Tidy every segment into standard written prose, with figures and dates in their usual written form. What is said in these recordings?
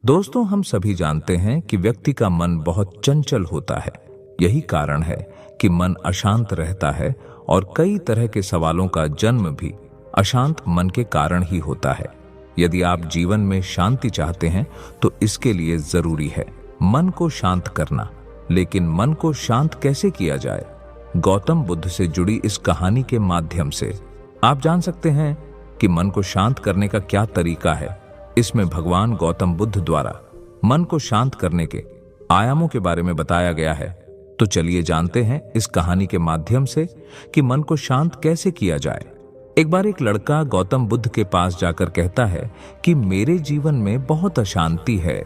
दोस्तों, हम सभी जानते हैं कि व्यक्ति का मन बहुत चंचल होता है। यही कारण है कि मन अशांत रहता है और कई तरह के सवालों का जन्म भी अशांत मन के कारण ही होता है। यदि आप जीवन में शांति चाहते हैं तो इसके लिए जरूरी है मन को शांत करना। लेकिन मन को शांत कैसे किया जाए? गौतम बुद्ध से जुड़ी इस कहानी के माध्यम से आप जान सकते हैं कि मन को शांत करने का क्या तरीका है। इसमें भगवान गौतम बुद्ध द्वारा मन को शांत करने के आयामों के बारे में बताया गया है। तो चलिए जानते हैं इस कहानी के माध्यम से कि मन को शांत कैसे किया जाए। एक बार एक लड़का गौतम बुद्ध के पास जाकर कहता है कि मेरे जीवन में बहुत अशांति है,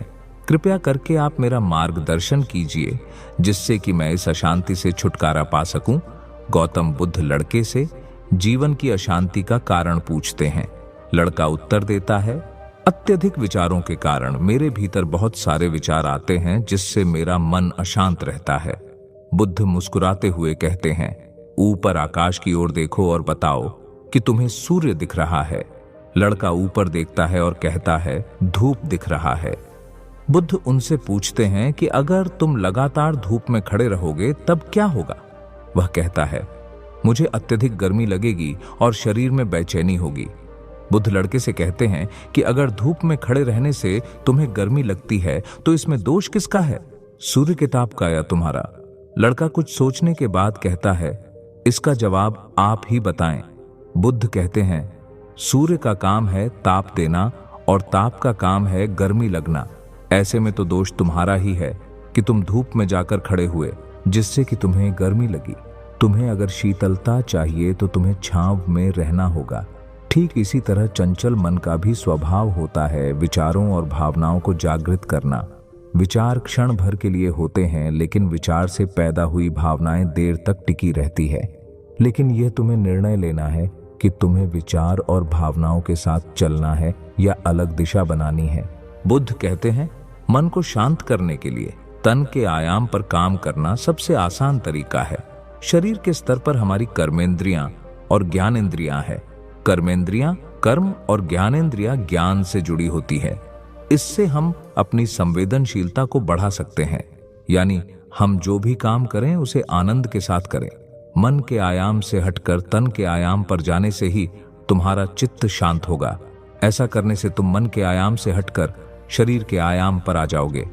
कृपया करके आप मेरा मार्गदर्शन कीजिए जिससे कि मैं इस अशांति से छुटकारा पा सकूं। गौतम बुद्ध लड़के से जीवन की अशांति का कारण पूछते हैं। लड़का उत्तर देता है, अत्यधिक विचारों के कारण मेरे भीतर बहुत सारे विचार आते हैं जिससे मेरा मन अशांत रहता है। बुद्ध मुस्कुराते हुए कहते हैं, ऊपर आकाश की ओर देखो और बताओ कि तुम्हें सूर्य दिख रहा है। लड़का ऊपर देखता है और कहता है, धूप दिख रहा है। बुद्ध उनसे पूछते हैं कि अगर तुम लगातार धूप में खड़े रहोगे तब क्या होगा? वह कहता है, मुझे अत्यधिक गर्मी लगेगी और शरीर में बेचैनी होगी। बुद्ध लड़के से कहते हैं कि अगर धूप में खड़े रहने से तुम्हें गर्मी लगती है तो इसमें दोष किसका है, सूर्य के ताप का या तुम्हारा? लड़का कुछ सोचने के बाद कहता है, इसका जवाब आप ही बताएं। बुद्ध कहते हैं, सूर्य का काम है ताप देना और ताप का काम है गर्मी लगना। ऐसे में तो दोष तुम्हारा ही है कि तुम धूप में जाकर खड़े हुए जिससे कि तुम्हें गर्मी लगी। तुम्हें अगर शीतलता चाहिए तो तुम्हें छांव में रहना होगा। ठीक इसी तरह चंचल मन का भी स्वभाव होता है विचारों और भावनाओं को जागृत करना। विचार क्षण भर के लिए होते हैं, लेकिन विचार से पैदा हुई भावनाएं देर तक टिकी रहती है। लेकिन यह तुम्हें निर्णय लेना है कि तुम्हें विचार और भावनाओं के साथ चलना है या अलग दिशा बनानी है। बुद्ध कहते हैं, मन को शांत करने के लिए तन के आयाम पर काम करना सबसे आसान तरीका है। शरीर के स्तर पर हमारी कर्मेंद्रियां और ज्ञानेंद्रियां हैं। कर्मेंद्रियां कर्म और ज्ञानेंद्रियां ज्ञान से जुड़ी होती है। इससे हम अपनी संवेदनशीलता को बढ़ा सकते हैं, यानी हम जो भी काम करें उसे आनंद के साथ करें। मन के आयाम से हटकर तन के आयाम पर जाने से ही तुम्हारा चित्त शांत होगा। ऐसा करने से तुम मन के आयाम से हटकर शरीर के आयाम पर आ जाओगे।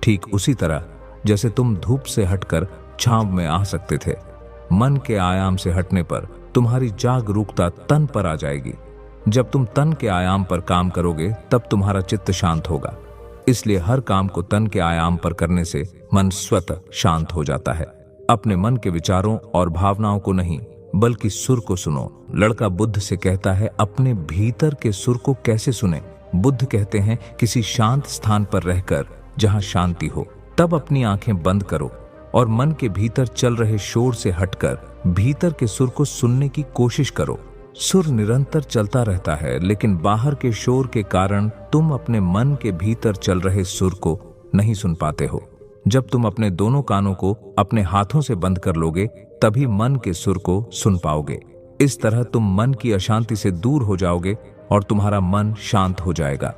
ठीक उसी तरह जैसे तुम धूप से हटकर छांव में आ सकते थे। मन के आयाम से हटने पर तुम्हारी जागरूकता तन पर आ जाएगी। जब तुम तन के आयाम पर काम करोगे तब तुम्हारा चित्त शांत होगा। इसलिए हर काम को तन के आयाम पर करने से मन स्वतः शांत हो जाता है। अपने मन के विचारों और भावनाओं को नहीं बल्कि सुर को सुनो। लड़का बुद्ध से कहता है, अपने भीतर के सुर को कैसे सुने? बुद्ध कहते हैं, किसी शांत स्थान पर रहकर जहां शांति हो तब अपनी आंखें बंद करो और मन के भीतर चल रहे शोर से हटकर भीतर के सुर को सुनने की कोशिश करो। सुर निरंतर चलता रहता है, लेकिन बाहर के शोर के कारण तुम अपने मन के भीतर चल रहे सुर को नहीं सुन पाते हो। जब तुम अपने दोनों कानों को अपने हाथों से बंद कर लोगे तभी मन के सुर को सुन पाओगे। इस तरह तुम मन की अशांति से दूर हो जाओगे और तुम्हारा मन शांत हो जाएगा।